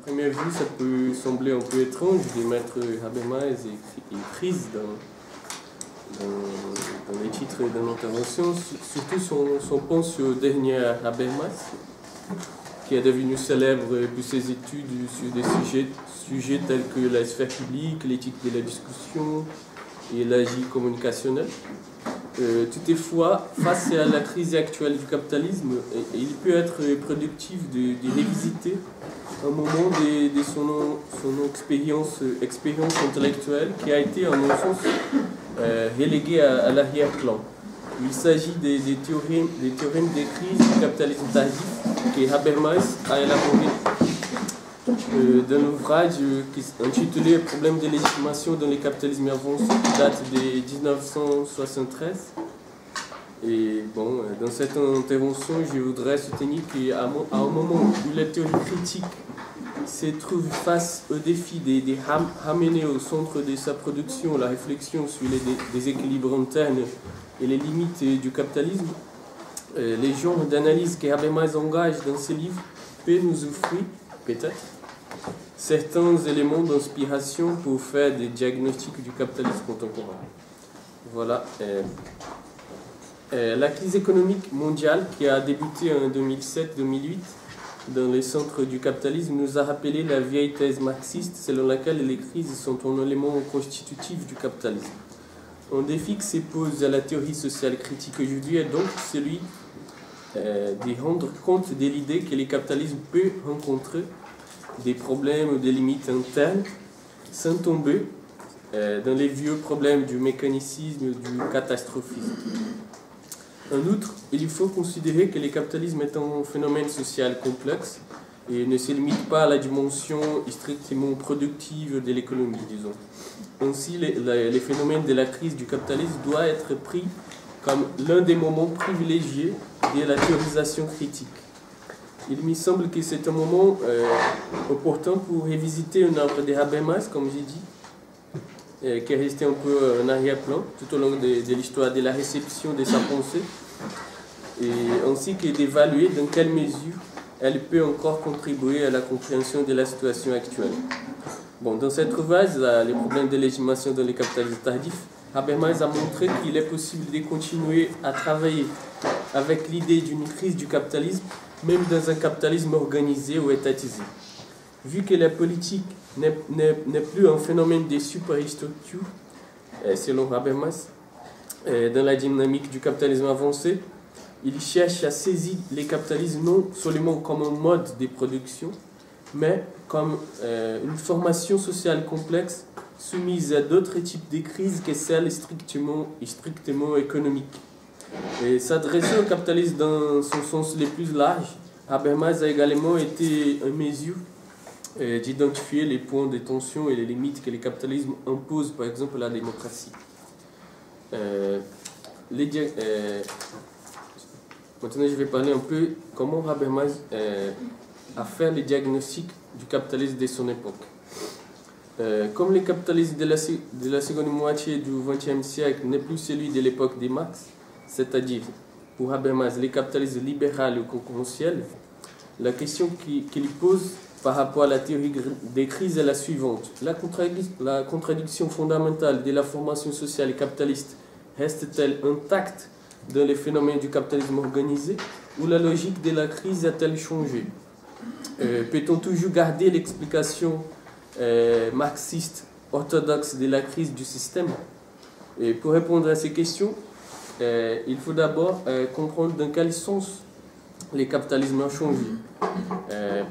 première vue, ça peut sembler un peu étrange de mettre Habermas et crise dans les titres de l'intervention, surtout son pont sur le dernier Habermas, qui est devenu célèbre pour ses études sur des sujets tels que la sphère publique, l'éthique de la discussion et l'agir communicationnel. Toutefois, face à la crise actuelle du capitalisme, il peut être productif de révisiter un moment de son expérience intellectuelle qui a été, en mon sens, reléguée à l'arrière-plan. Il s'agit des théorèmes des crises du capitalisme tardif que Habermas a élaboré d'un ouvrage intitulé « Problème de légitimation dans le capitalisme avancé » qui date de 1973. Et bon, dans cette intervention, je voudrais soutenir qu'à un moment où la théorie critique se trouve face au défi de ramener au centre de sa production la réflexion sur les déséquilibres internes et les limites du capitalisme, les genres d'analyse que Habermas engage dans ses livres peuvent nous offrir, peut-être, certains éléments d'inspiration pour faire des diagnostics du capitalisme contemporain. Voilà. La crise économique mondiale qui a débuté en 2007-2008 dans les centres du capitalisme nous a rappelé la vieille thèse marxiste selon laquelle les crises sont un élément constitutif du capitalisme. Un défi que se pose à la théorie sociale critique aujourd'hui est donc celui de rendre compte de l'idée que le capitalisme peut rencontrer des problèmes ou des limites internes sans tomber dans les vieux problèmes du mécanicisme ou du catastrophisme. En outre, il faut considérer que le capitalisme est un phénomène social complexe et ne se limite pas à la dimension strictement productive de l'économie, disons. Ainsi, les phénomènes de la crise du capitalisme doivent être pris comme l'un des moments privilégiés de la théorisation critique. Il me semble que c'est un moment opportun pour révisiter une œuvre de Habermas, comme j'ai dit, qui est resté un peu en arrière-plan tout au long de l'histoire de la réception de sa pensée, et ainsi que d'évaluer dans quelle mesure elle peut encore contribuer à la compréhension de la situation actuelle. Bon, dans cette ouvrage, les problèmes de légitimation dans les capitalismes tardifs, Habermas a montré qu'il est possible de continuer à travailler avec l'idée d'une crise du capitalisme, même dans un capitalisme organisé ou étatisé. Vu que la politique n'est plus un phénomène de superstructure, selon Habermas, dans la dynamique du capitalisme avancé, il cherche à saisir les capitalismes non seulement comme un mode de production, mais comme une formation sociale complexe soumise à d'autres types de crises que celles strictement économiques. Et s'adresser au capitalisme dans son sens le plus large, Habermas a également été en mesure d'identifier les points de tension et les limites que le capitalisme impose, par exemple, à la démocratie. Maintenant, je vais parler un peu comment Habermas a fait le diagnostic du capitalisme de son époque. Comme le capitalisme de la seconde moitié du XXe siècle n'est plus celui de l'époque de Marx, c'est-à-dire, pour Habermas, le capitalisme libéral ou concurrentiel, la question qu'il pose par rapport à la théorie des crises est la suivante. La contradiction fondamentale de la formation sociale capitaliste reste-t-elle intacte dans les phénomènes du capitalisme organisé ou la logique de la crise a-t-elle changé? Peut-on toujours garder l'explication marxiste orthodoxe de la crise du système? Et pour répondre à ces questions, il faut d'abord comprendre dans quel sens les capitalismes ont changé.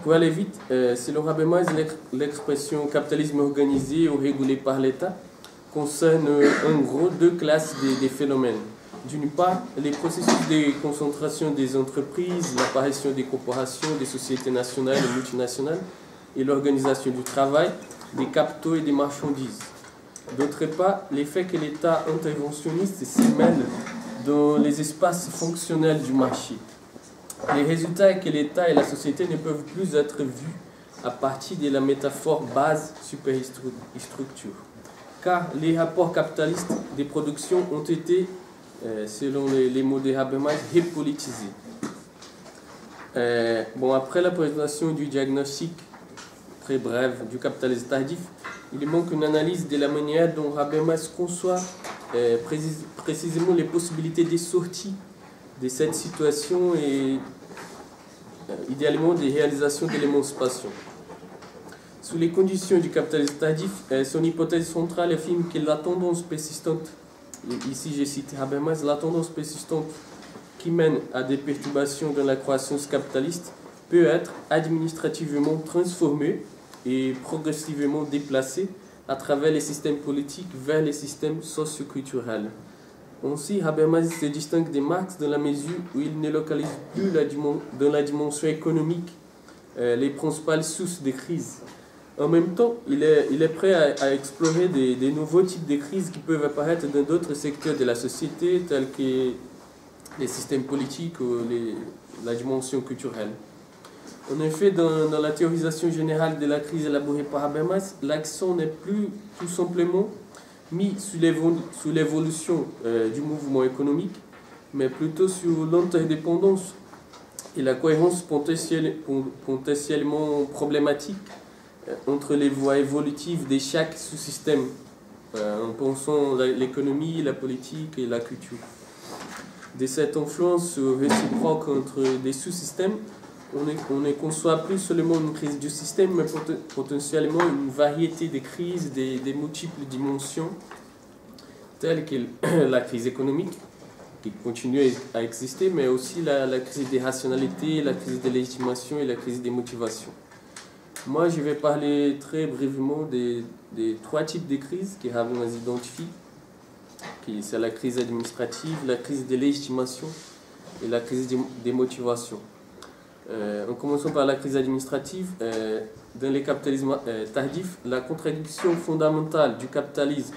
Pour aller vite, selon Habermas, l'expression capitalisme organisé ou régulé par l'État concerne en gros deux classes de phénomènes. D'une part, les processus de concentration des entreprises, l'apparition des corporations, des sociétés nationales et multinationales, et l'organisation du travail, des capitaux et des marchandises. D'autre part, l'effet que l'État interventionniste se mêle dans les espaces fonctionnels du marché. Les résultats est que l'État et la société ne peuvent plus être vus à partir de la métaphore base-superstructure, car les rapports capitalistes des productions ont été, selon les mots de Habermas, repolitisés. Après la présentation du diagnostic très brève du capitalisme tardif, il manque une analyse de la manière dont Habermas conçoit précisément les possibilités des sorties de cette situation et idéalement des réalisations de l'émancipation. Sous les conditions du capitalisme tardif, son hypothèse centrale affirme que la tendance persistante, ici j'ai cité Habermas, la tendance persistante qui mène à des perturbations dans la croissance capitaliste peut être administrativement transformée et progressivement déplacée à travers les systèmes politiques vers les systèmes socioculturels. Ainsi, Habermas se distingue de Marx dans la mesure où il ne localise plus dans la dimension économique les principales sources de crise. En même temps, il est prêt à explorer des nouveaux types de crises qui peuvent apparaître dans d'autres secteurs de la société, tels que les systèmes politiques ou la dimension culturelle. En effet, dans la théorisation générale de la crise élaborée par Habermas, l'accent n'est plus tout simplement mis sur l'évolution du mouvement économique, mais plutôt sur l'interdépendance et la cohérence potentiellement problématique entre les voies évolutives de chaque sous-système, en pensant l'économie, la politique et la culture. De cette influence réciproque entre des sous-systèmes, on ne conçoit plus seulement une crise du système, mais potentiellement une variété de crises des multiples dimensions, telles que la crise économique, qui continue à exister, mais aussi la crise des rationalités, la crise de légitimation et la crise des motivations. Moi, je vais parler très brièvement des trois types de crises que Habermas identifie. C'est la crise administrative, la crise de légitimation et la crise des motivations. En commençant par la crise administrative, dans les capitalismes tardifs, la contradiction fondamentale du capitalisme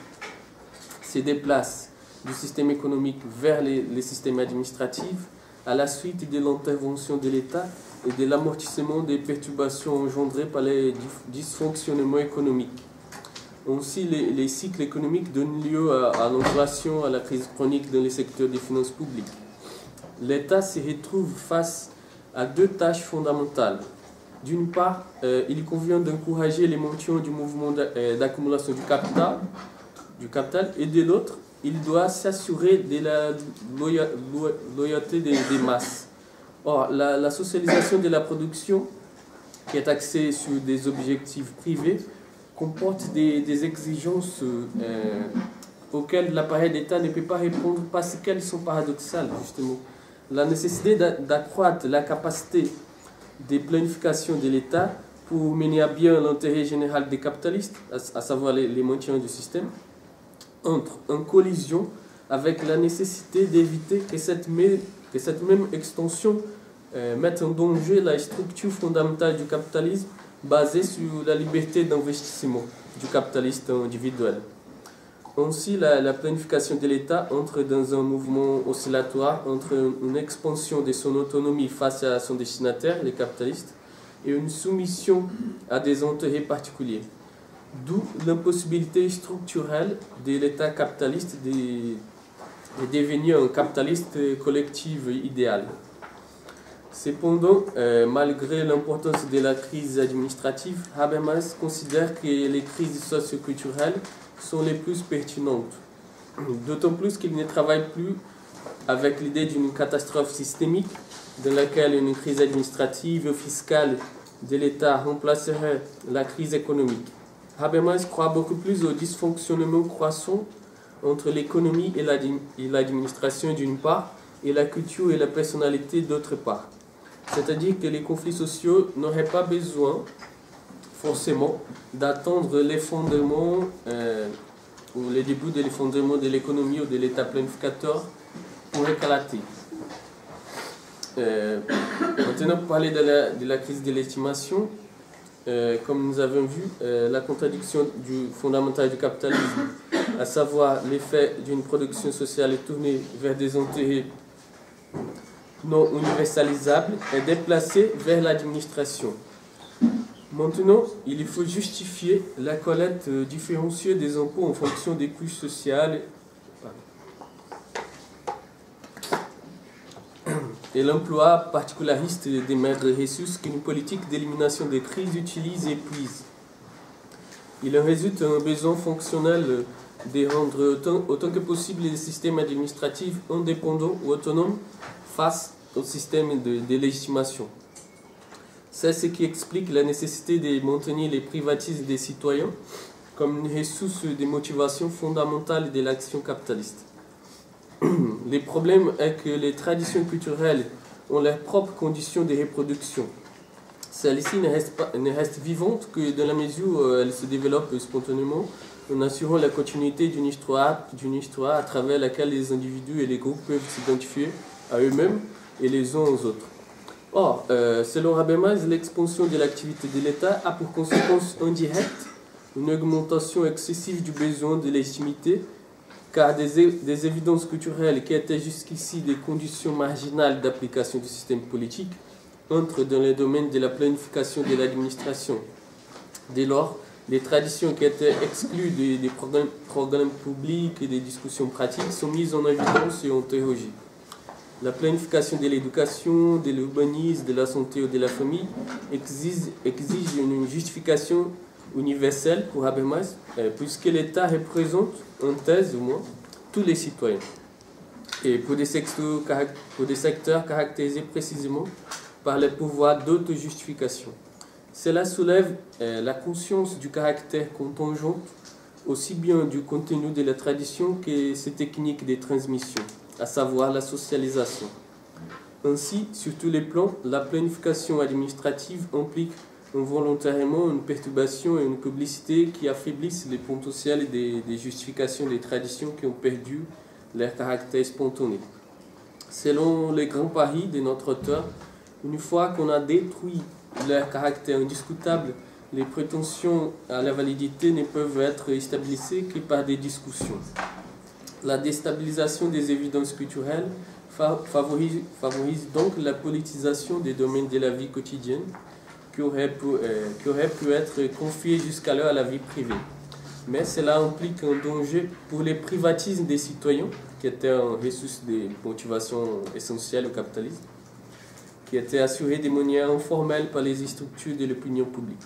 se déplace du système économique vers les systèmes administratifs à la suite de l'intervention de l'État et de l'amortissement des perturbations engendrées par les dysfonctionnements économiques. Ainsi, les cycles économiques donnent lieu à l'inflation, à la crise chronique dans les secteurs des finances publiques. L'État se retrouve face à deux tâches fondamentales. D'une part, il convient d'encourager les maintien du mouvement d'accumulation du capital, et de l'autre, il doit s'assurer de la loyauté des masses. Or, la socialisation de la production, qui est axée sur des objectifs privés, comporte des exigences auxquelles l'appareil d'État ne peut pas répondre parce qu'elles sont paradoxales, justement. La nécessité d'accroître la capacité de planification de l'État pour mener à bien l'intérêt général des capitalistes, à savoir les maintiens du système, entre en collision avec la nécessité d'éviter que cette même extension mette en danger la structure fondamentale du capitalisme basée sur la liberté d'investissement du capitaliste individuel. Ainsi, la planification de l'État entre dans un mouvement oscillatoire entre une expansion de son autonomie face à son destinataire, les capitalistes, et une soumission à des intérêts particuliers. D'où l'impossibilité structurelle de l'État capitaliste de devenir un capitaliste collectif idéal. Cependant, malgré l'importance de la crise administrative, Habermas considère que les crises socioculturelles sont les plus pertinentes. D'autant plus qu'il ne travaille plus avec l'idée d'une catastrophe systémique dans laquelle une crise administrative ou fiscale de l'État remplacerait la crise économique. Habermas croit beaucoup plus au dysfonctionnement croissant entre l'économie et l'administration d'une part, et la culture et la personnalité d'autre part. C'est-à-dire que les conflits sociaux n'auraient pas besoin forcément d'attendre l'effondrement ou le début de l'effondrement de l'économie ou de l'État planificateur pour éclater. Maintenant, pour parler de la crise de l'estimation, comme nous avons vu, la contradiction fondamentale du capitalisme, à savoir l'effet d'une production sociale tournée vers des intérêts non universalisables, est déplacée vers l'administration. Maintenant, il faut justifier la collecte différenciée des impôts en fonction des couches sociales. et l'emploi particulariste des maîtres Jesus qu'une politique d'élimination des crises utilise et épuise. Il en résulte un besoin fonctionnel de rendre autant que possible les systèmes administratifs indépendants ou autonomes face au système de légitimation. C'est ce qui explique la nécessité de maintenir les privatismes des citoyens comme une ressource de motivation fondamentale de l'action capitaliste. Le problème est que les traditions culturelles ont leurs propres conditions de reproduction. Celles-ci ne restent vivantes que dans la mesure où elles se développent spontanément en assurant la continuité d'une histoire à travers laquelle les individus et les groupes peuvent s'identifier à eux-mêmes et les uns aux autres. Or, selon Habermas, l'expansion de l'activité de l'État a pour conséquence indirecte une augmentation excessive du besoin de légitimité, car des évidences culturelles qui étaient jusqu'ici des conditions marginales d'application du système politique entrent dans le domaine de la planification de l'administration. Dès lors, les traditions qui étaient exclues des programmes publics et des discussions pratiques sont mises en évidence et interrogées. La planification de l'éducation, de l'urbanisme, de la santé ou de la famille exige une justification universelle pour Habermas, puisque l'État représente, en thèse au moins, tous les citoyens. Et pour des secteurs caractérisés précisément par le pouvoir d'auto-justification. Cela soulève la conscience du caractère contingent, aussi bien du contenu de la tradition que ses techniques de transmission, à savoir la socialisation. Ainsi, sur tous les plans, la planification administrative implique involontairement une perturbation et une publicité qui affaiblissent les potentiels des justifications des traditions qui ont perdu leur caractère spontané. Selon les grands paris de notre auteur, une fois qu'on a détruit leur caractère indiscutable, les prétentions à la validité ne peuvent être établies que par des discussions. La déstabilisation des évidences culturelles favorise donc la politisation des domaines de la vie quotidienne qui aurait pu être confiés jusqu'alors à la vie privée. Mais cela implique un danger pour les privatismes des citoyens, qui étaient un ressource de motivation essentielle au capitalisme, qui était assuré de manière informelle par les structures de l'opinion publique.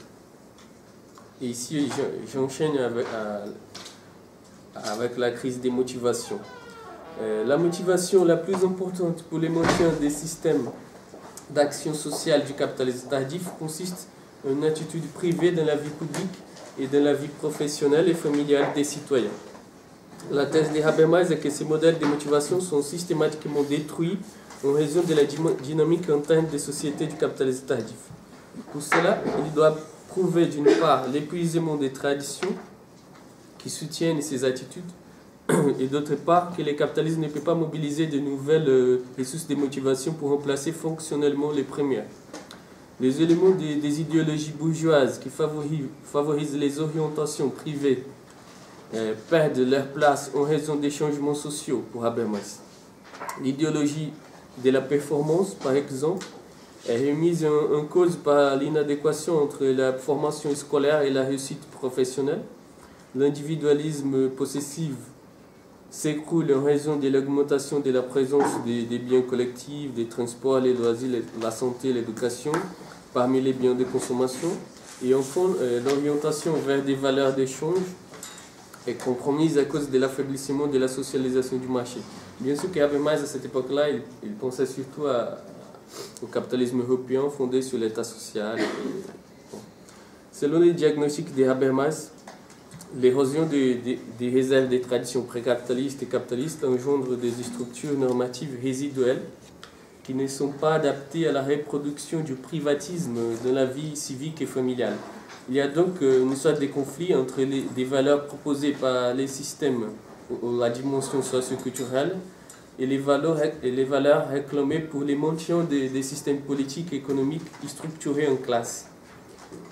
Et ici, j'enchaîne avec la crise des motivations. La motivation la plus importante pour le maintien des systèmes d'action sociale du capitalisme tardif consiste en une attitude privée dans la vie publique et dans la vie professionnelle et familiale des citoyens. La thèse de Habermas est que ces modèles de motivation sont systématiquement détruits en raison de la dynamique interne des sociétés du capitalisme tardif. Pour cela, il doit prouver d'une part l'épuisement des traditions qui soutiennent ces attitudes et d'autre part que le capitalisme ne peut pas mobiliser de nouvelles ressources de motivation pour remplacer fonctionnellement les premières. Les éléments des idéologies bourgeoises qui favorisent les orientations privées perdent leur place en raison des changements sociaux pour Habermas. L'idéologie de la performance, par exemple, est remise en cause par l'inadéquation entre la formation scolaire et la réussite professionnelle. L'individualisme possessif s'écroule en raison de l'augmentation de la présence des biens collectifs, des transports, les loisirs, la santé, l'éducation, parmi les biens de consommation. Et enfin, l'orientation vers des valeurs d'échange est compromise à cause de l'affaiblissement de la socialisation du marché. Bien sûr qu'Habermas, à cette époque-là, il pensait surtout au capitalisme européen fondé sur l'État social. Selon les diagnostics de Habermas, l'érosion des réserves des traditions précapitalistes et capitalistes engendre des structures normatives résiduelles qui ne sont pas adaptées à la reproduction du privatisme de la vie civique et familiale. Il y a donc une sorte de conflit entre des valeurs proposées par les systèmes ou la dimension socio-culturelle et les valeurs réclamées pour les maintien des systèmes politiques et économiques structurés en classes.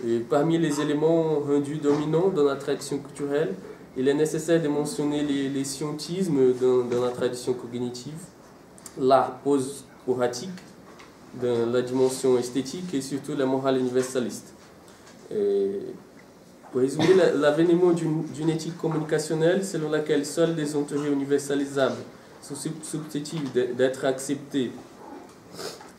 Et parmi les éléments rendus dominants dans la tradition culturelle, il est nécessaire de mentionner les scientismes dans la tradition cognitive, l'art post-oratique dans la dimension esthétique et surtout la morale universaliste. Pour résumer, l'avènement d'une éthique communicationnelle selon laquelle seuls des ontologies universalisables sont susceptibles d'être acceptées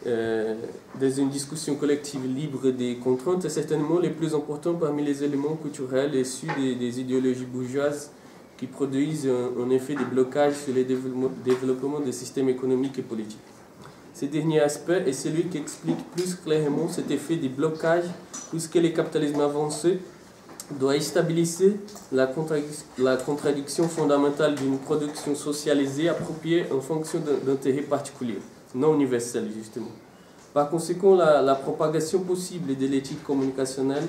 dans une discussion collective libre des contraintes est certainement le plus important parmi les éléments culturels issus des idéologies bourgeoises qui produisent un effet de blocage sur le développement des systèmes économiques et politiques. Ce dernier aspect est celui qui explique plus clairement cet effet de blocage, puisque le capitalisme avancé doit stabiliser la contradiction fondamentale d'une production socialisée appropriée en fonction d'intérêts particuliers, non universels justement. Par conséquent, la propagation possible de l'éthique communicationnelle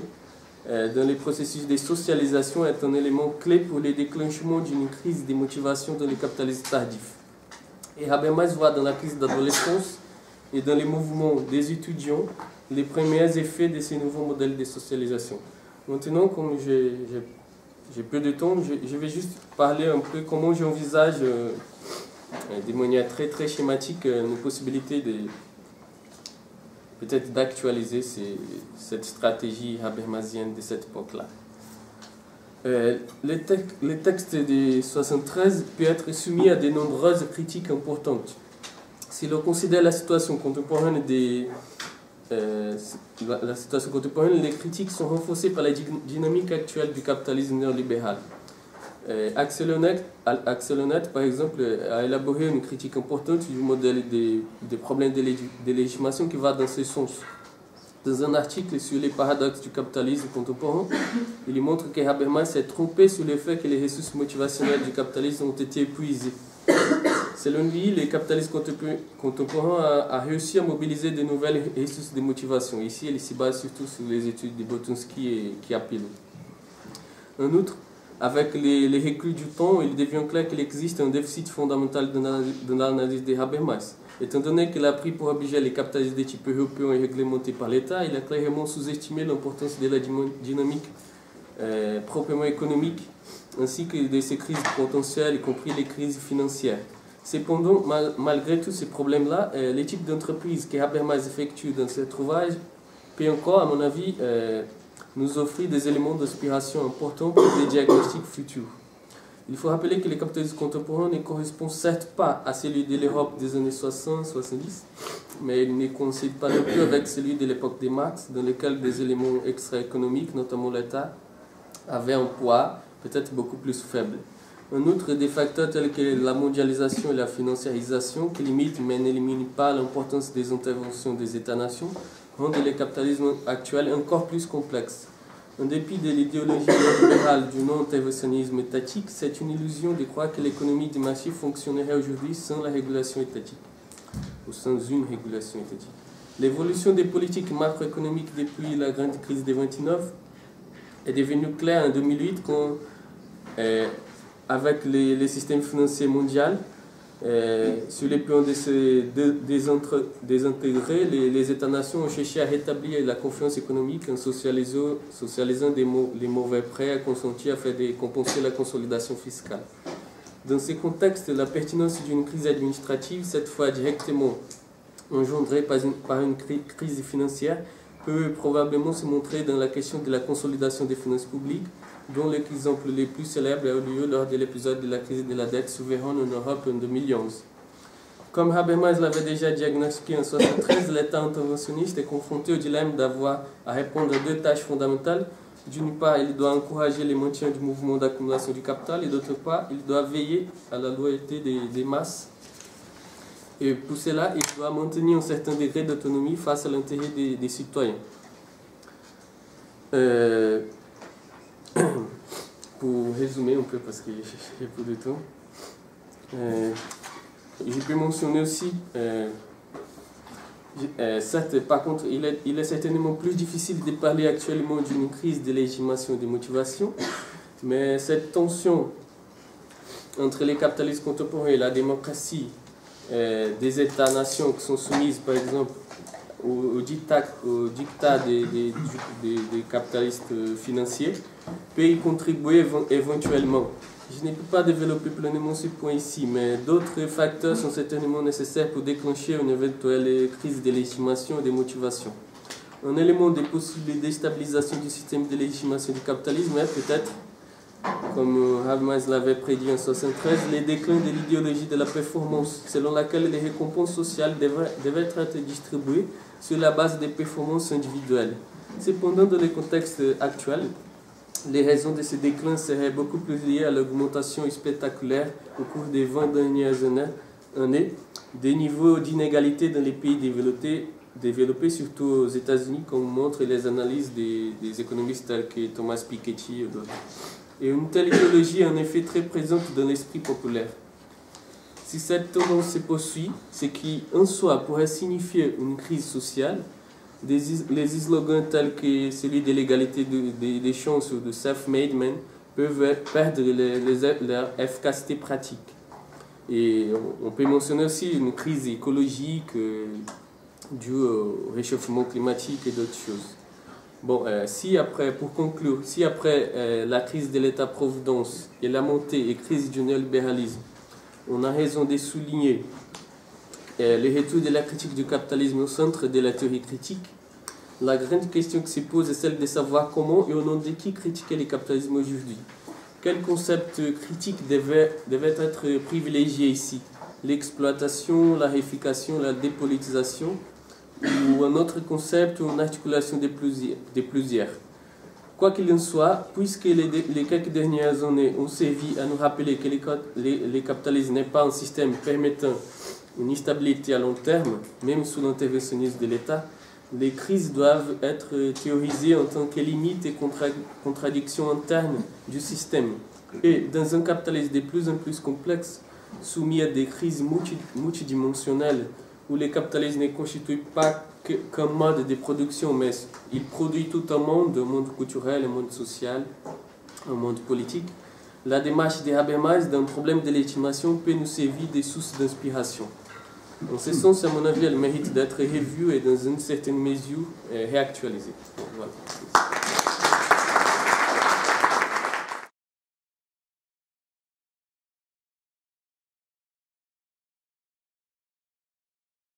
dans les processus de socialisation est un élément clé pour le déclenchement d'une crise de motivation dans le capitalisme tardif. Et Habermas voit dans la crise d'adolescence et dans les mouvements des étudiants les premiers effets de ces nouveaux modèles de socialisation. Maintenant, comme j'ai peu de temps, je vais juste parler un peu comment j'envisage de manière très très schématique une possibilité de peut-être d'actualiser cette stratégie habermasienne de cette époque-là. Le texte de 73 peut être soumis à de nombreuses critiques importantes. Si l'on considère la situation contemporaine les critiques sont renforcées par la dynamique actuelle du capitalisme néolibéral. Axel Honneth, par exemple, a élaboré une critique importante du modèle des problèmes de légitimation qui va dans ce sens. Dans un article sur les paradoxes du capitalisme contemporain, il montre que Habermas s'est trompé sur le fait que les ressources motivationnelles du capitalisme ont été épuisées. Selon lui, le capitalisme contemporain a réussi à mobiliser de nouvelles ressources de motivation. Ici, il se base surtout sur les études de Boltanski et Chiapello. En outre, avec les reculs du temps, il devient clair qu'il existe un déficit fondamental dans l'analyse de Habermas. Étant donné qu'il a pris pour objet les capitalismes de type européen et réglementés par l'État, il a clairement sous-estimé l'importance de la dynamique proprement économique, ainsi que de ses crises potentielles, y compris les crises financières. Cependant, malgré tous ces problèmes-là, les types d'entreprises que Habermas effectue dans cet ouvrage peut encore, à mon avis, nous offrir des éléments d'inspiration importants pour des diagnostics futurs. Il faut rappeler que le capitalisme contemporain ne correspond certes pas à celui de l'Europe des années 60-70, mais il ne coïncide pas non plus avec celui de l'époque de Marx, dans lequel des éléments extra-économiques, notamment l'État, avaient un poids peut-être beaucoup plus faible. En outre, des facteurs tels que la mondialisation et la financiarisation, qui limitent mais n'éliminent pas l'importance des interventions des États-nations, rendent le capitalisme actuel encore plus complexe. En dépit de l'idéologie libérale du non-interventionnisme étatique, c'est une illusion de croire que l'économie du marché fonctionnerait aujourd'hui sans la régulation étatique, ou sans une régulation étatique. L'évolution des politiques macroéconomiques depuis la grande crise de 29 est devenue claire en 2008 quand, avec les systèmes financiers mondiaux, sur les plans de se désintégrer, les États-nations ont cherché à rétablir la confiance économique en socialisant les mauvais prêts à consentir afin de compenser la consolidation fiscale. Dans ce contexte, la pertinence d'une crise administrative, cette fois directement engendrée par une crise financière, peut probablement se montrer dans la question de la consolidation des finances publiques, dont l'exemple le plus célèbre a eu lieu lors de l'épisode de la crise de la dette souveraine en Europe en 2011. Comme Habermas l'avait déjà diagnostiqué en 1973, l'État interventionniste est confronté au dilemme d'avoir à répondre à deux tâches fondamentales. D'une part, il doit encourager le maintien du mouvement d'accumulation du capital, et d'autre part, il doit veiller à la loyauté des masses. Et pour cela, il doit maintenir un certain degré d'autonomie face à l'intérêt des citoyens. Pour résumer un peu, parce que j'ai peu de temps, je peux mentionner aussi, certes, par contre, il est certainement plus difficile de parler actuellement d'une crise de légitimation et de motivation, mais cette tension entre les capitalistes contemporains et la démocratie des États-nations qui sont soumises, par exemple, au dictat des capitalistes financiers, peut y contribuer éventuellement. Je ne peux pas développer pleinement ce point ici, mais d'autres facteurs sont certainement nécessaires pour déclencher une éventuelle crise de légitimation et de motivation. Un élément de possible déstabilisation du système de légitimation du capitalisme est peut-être comme Habermas l'avait prédit en 1973, les déclins de l'idéologie de la performance, selon laquelle les récompenses sociales devaient être distribuées sur la base des performances individuelles. Cependant, dans le contexte actuel, les raisons de ce déclin seraient beaucoup plus liées à l'augmentation spectaculaire au cours des 20 dernières années des niveaux d'inégalité dans les pays développés, surtout aux États-Unis, comme montrent les analyses des économistes tels que Thomas Piketty et d'autres. Et une telle idéologie est en effet très présente dans l'esprit populaire. Si cette tendance se poursuit, ce qui en soi pourrait signifier une crise sociale, les slogans tels que celui de l'égalité des chances ou de self-made man peuvent perdre leur efficacité pratique. Et on peut mentionner aussi une crise écologique due au réchauffement climatique et d'autres choses. Bon, pour conclure, si après la crise de l'État-providence et la montée et crise du néolibéralisme, on a raison de souligner le retour de la critique du capitalisme au centre de la théorie critique, la grande question qui se pose est celle de savoir comment et au nom de qui critiquer le capitalisme aujourd'hui. Quel concept critique devait être privilégié ici? L'exploitation, la réification, la dépolitisation, ou un autre concept ou une articulation des plusieurs. Quoi qu'il en soit, puisque les quelques dernières années ont servi à nous rappeler que le capitalisme n'est pas un système permettant une stabilité à long terme, même sous l'interventionnisme de l'État, les crises doivent être théorisées en tant que limites et contradictions internes du système. Et dans un capitalisme de plus en plus complexe, soumis à des crises multidimensionnelles, où le capitalisme ne constitue pas qu'un mode de production, mais il produit tout un monde culturel, un monde social, un monde politique, la démarche de Habermas d'un problème de légitimation peut nous servir de source d'inspiration. En ce sens, à mon avis, elle mérite d'être revue et dans une certaine mesure réactualisée. Voilà.